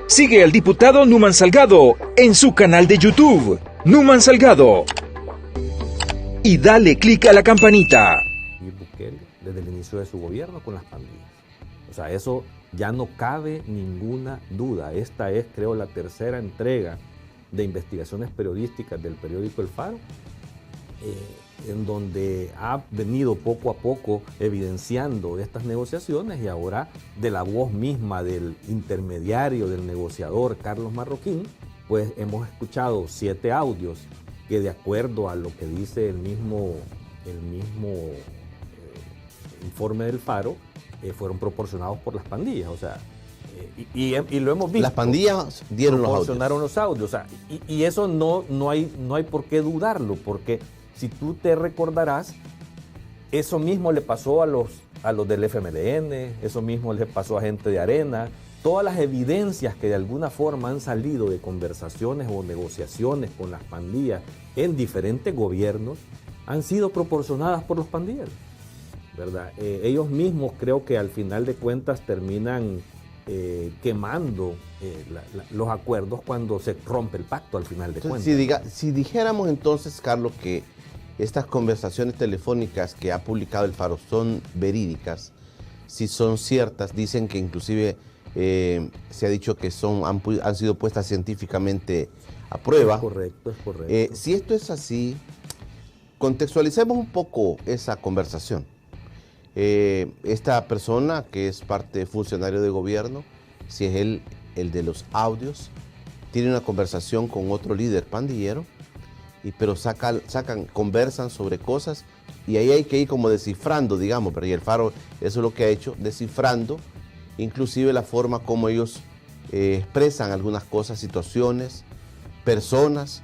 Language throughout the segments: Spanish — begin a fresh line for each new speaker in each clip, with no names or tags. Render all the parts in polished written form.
Sigue al diputado Numan Salgado en su canal de YouTube, Numan Salgado. Y dale clic a la campanita.
Y Bukele, desde el inicio de su gobierno, con las pandillas. O sea, eso ya no cabe ninguna duda. Esta es, creo, la tercera entrega de investigaciones periodísticas del periódico El Faro, en donde ha venido poco a poco evidenciando estas negociaciones, y ahora de la voz misma del intermediario, del negociador Carlos Marroquín, pues hemos escuchado 7 audios que, de acuerdo a lo que dice el mismo informe del Faro, fueron proporcionados por las pandillas. O sea, y lo hemos visto.
Las pandillas dieron
proporcionaron los audios. O sea, y eso no hay por qué dudarlo, porque si tú te recordarás, eso mismo le pasó a los del FMLN, eso mismo le pasó a gente de Arena. Todas las evidencias que de alguna forma han salido de conversaciones o negociaciones con las pandillas en diferentes gobiernos han sido proporcionadas por los pandilleros, ¿verdad? Ellos mismos, creo que al final de cuentas terminan quemando los acuerdos cuando se rompe el pacto al final de cuentas.
Si dijéramos entonces, Carlos, que estas conversaciones telefónicas que ha publicado El Faro son verídicas, si son ciertas, dicen que inclusive se ha dicho que han sido puestas científicamente a prueba.
Es correcto, es correcto.
Si esto es así, contextualicemos un poco esa conversación. Esta persona, que es funcionario de gobierno, si es él el de los audios, tiene una conversación con otro líder pandillero, pero conversan sobre cosas, y ahí hay que ir como descifrando, digamos, pero y El Faro eso es lo que ha hecho, descifrando inclusive la forma como ellos expresan algunas cosas, situaciones, personas,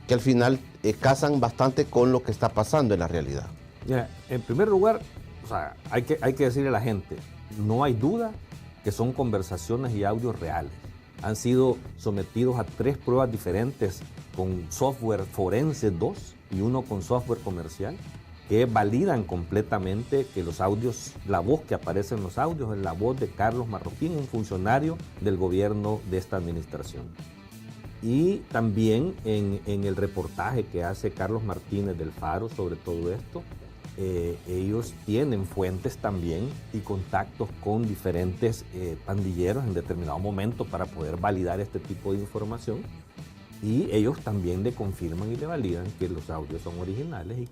que al final casan bastante con lo que está pasando en la realidad.
Mira, en primer lugar, o sea, hay que decirle a la gente, no hay duda que son conversaciones y audios reales. Han sido sometidos a 3 pruebas diferentes con software forense 2 y 1 con software comercial, que validan completamente que los audios, la voz que aparece en los audios es la voz de Carlos Marroquín, un funcionario del gobierno de esta administración. Y también en el reportaje que hace Carlos Martínez del Faro sobre todo esto, ellos tienen fuentes también y contactos con diferentes pandilleros en determinado momento para poder validar este tipo de información, y ellos también le confirman y le validan que los audios son originales y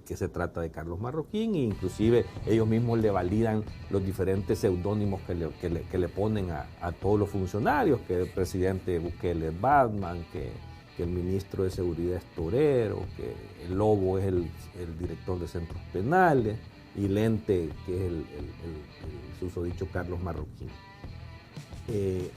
que se trata de Carlos Marroquín, e inclusive ellos mismos le validan los diferentes seudónimos que le ponen a todos los funcionarios, que el presidente Bukele es Batman, que el ministro de Seguridad es Torero, que el Lobo es el director de centros penales, y Lente, que es el susodicho Carlos Marroquín.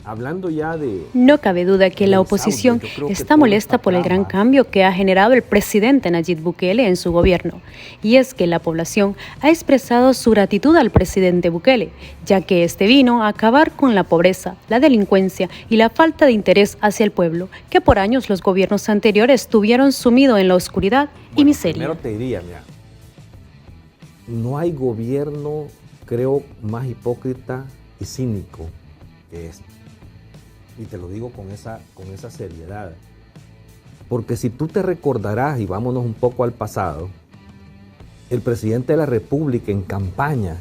Hablando ya de...
No cabe duda que la oposición está molesta por el gran cambio que ha generado el presidente Nayib Bukele en su gobierno. Y es que la población ha expresado su gratitud al presidente Bukele, ya que este vino a acabar con la pobreza, la delincuencia y la falta de interés hacia el pueblo, que por años los gobiernos anteriores estuvieron sumidos en la oscuridad y miseria.
Primero te diría, mira, no hay gobierno, creo, más hipócrita y cínico que esto. Y te lo digo con esa seriedad. Porque si tú te recordarás, y vámonos un poco al pasado, el presidente de la República en campaña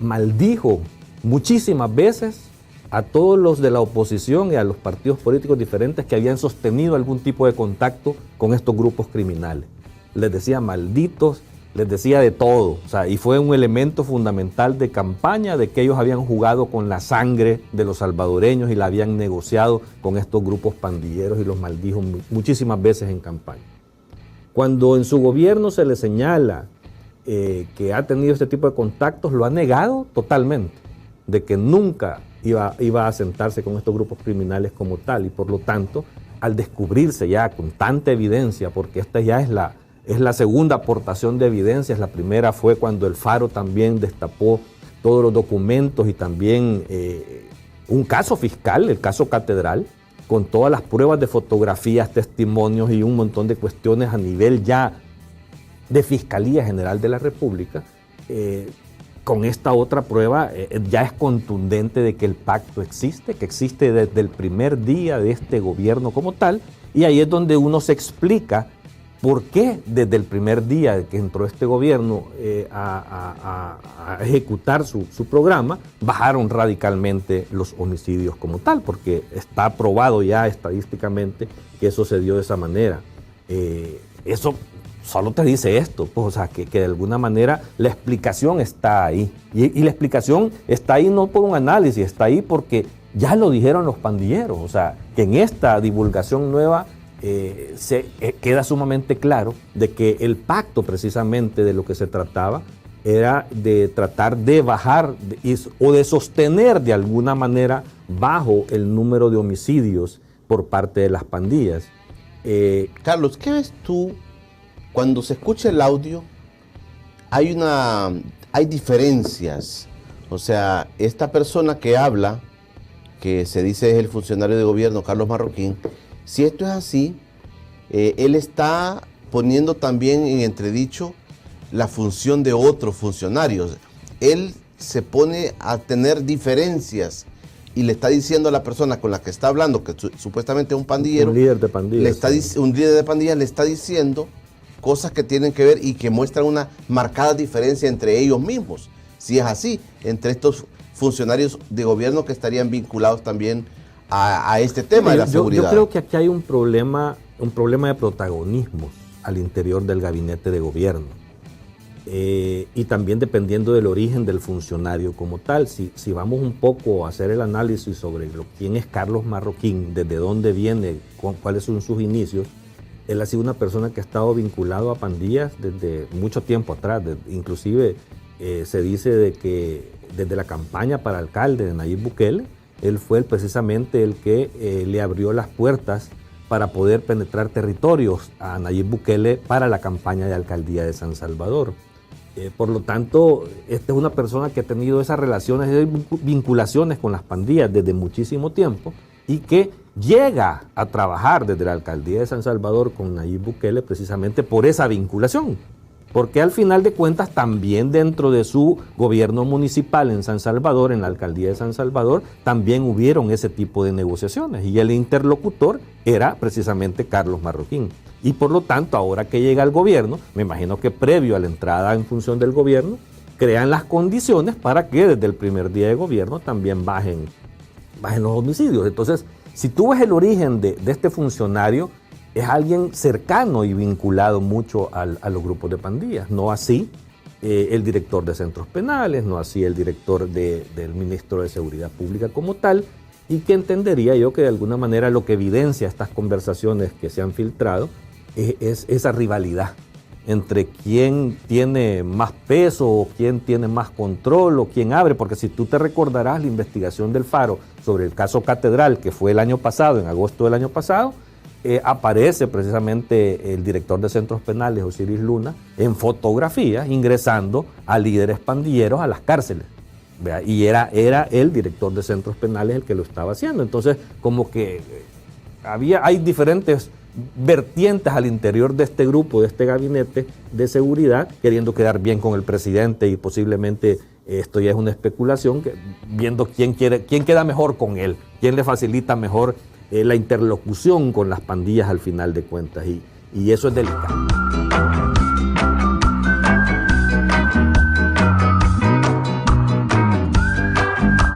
maldijo muchísimas veces a todos los de la oposición y a los partidos políticos diferentes que habían sostenido algún tipo de contacto con estos grupos criminales. Les decía malditos, les decía de todo, o sea, y fue un elemento fundamental de campaña de que ellos habían jugado con la sangre de los salvadoreños y la habían negociado con estos grupos pandilleros, y los maldijo muchísimas veces en campaña. Cuando en su gobierno se le señala que ha tenido este tipo de contactos, lo ha negado totalmente, de que nunca iba a sentarse con estos grupos criminales como tal, y por lo tanto, al descubrirse ya con tanta evidencia, porque esta ya es la segunda aportación de evidencias. La primera fue cuando El Faro también destapó todos los documentos y también un caso fiscal, el caso Catedral, con todas las pruebas de fotografías, testimonios y un montón de cuestiones a nivel ya de Fiscalía General de la República. con esta otra prueba ya es contundente de que el pacto existe, que existe desde el primer día de este gobierno como tal, y ahí es donde uno se explica por qué desde el primer día que entró este gobierno a ejecutar su programa, bajaron radicalmente los homicidios como tal, porque está probado ya estadísticamente que eso se dio de esa manera. Eso solo te dice esto, pues, o sea, que de alguna manera la explicación está ahí. Y la explicación está ahí no por un análisis, está ahí porque ya lo dijeron los pandilleros. O sea, que en esta divulgación nueva queda sumamente claro de que el pacto precisamente de lo que se trataba era de tratar de bajar o de sostener de alguna manera bajo el número de homicidios por parte de las pandillas.
Carlos, ¿qué ves tú cuando se escucha el audio? Hay diferencias. O sea, esta persona que habla, que se dice es el funcionario de gobierno, Carlos Marroquín, si esto es así, él está poniendo también en entredicho la función de otros funcionarios. Él se pone a tener diferencias y le está diciendo a la persona con la que está hablando, que supuestamente es un pandillero,
un líder de pandillas,
un líder de pandillas, le está diciendo cosas que tienen que ver y que muestran una marcada diferencia entre ellos mismos. Si es así, entre estos funcionarios de gobierno que estarían vinculados también a este tema de la seguridad.
Yo creo que aquí hay un problema de protagonismo al interior del gabinete de gobierno. Y también dependiendo del origen del funcionario como tal. Si vamos un poco a hacer el análisis sobre quién es Carlos Marroquín, desde dónde viene, cuáles son sus inicios, él ha sido una persona que ha estado vinculado a pandillas desde mucho tiempo atrás. Inclusive se dice de que desde la campaña para alcalde de Nayib Bukele, él fue precisamente el que le abrió las puertas para poder penetrar territorios a Nayib Bukele para la campaña de alcaldía de San Salvador. Por lo tanto, esta es una persona que ha tenido esas relaciones, vinculaciones con las pandillas desde muchísimo tiempo y que llega a trabajar desde la alcaldía de San Salvador con Nayib Bukele precisamente por esa vinculación. Porque al final de cuentas también dentro de su gobierno municipal en San Salvador, en la alcaldía de San Salvador, también hubieron ese tipo de negociaciones y el interlocutor era precisamente Carlos Marroquín. Y por lo tanto, ahora que llega al gobierno, me imagino que previo a la entrada en función del gobierno, crean las condiciones para que desde el primer día de gobierno también bajen los homicidios. Entonces, si tú ves el origen de este funcionario, es alguien cercano y vinculado mucho a los grupos de pandillas. No así el director de centros penales, no así el director del ministro de Seguridad Pública como tal, y que entendería yo que de alguna manera lo que evidencia estas conversaciones que se han filtrado es esa rivalidad entre quién tiene más peso o quién tiene más control o quién abre, porque si tú te recordarás la investigación del Faro sobre el caso Catedral, que fue el año pasado, en agosto del año pasado, aparece precisamente el director de centros penales, Osiris Luna, en fotografías ingresando a líderes pandilleros a las cárceles. ¿Vea? Y era el director de centros penales el que lo estaba haciendo. Entonces, como que hay diferentes vertientes al interior de este grupo, de este gabinete de seguridad, queriendo quedar bien con el presidente y posiblemente esto ya es una especulación, viendo quién queda mejor con él, quién le facilita mejor la interlocución con las pandillas al final de cuentas, y eso es delicado.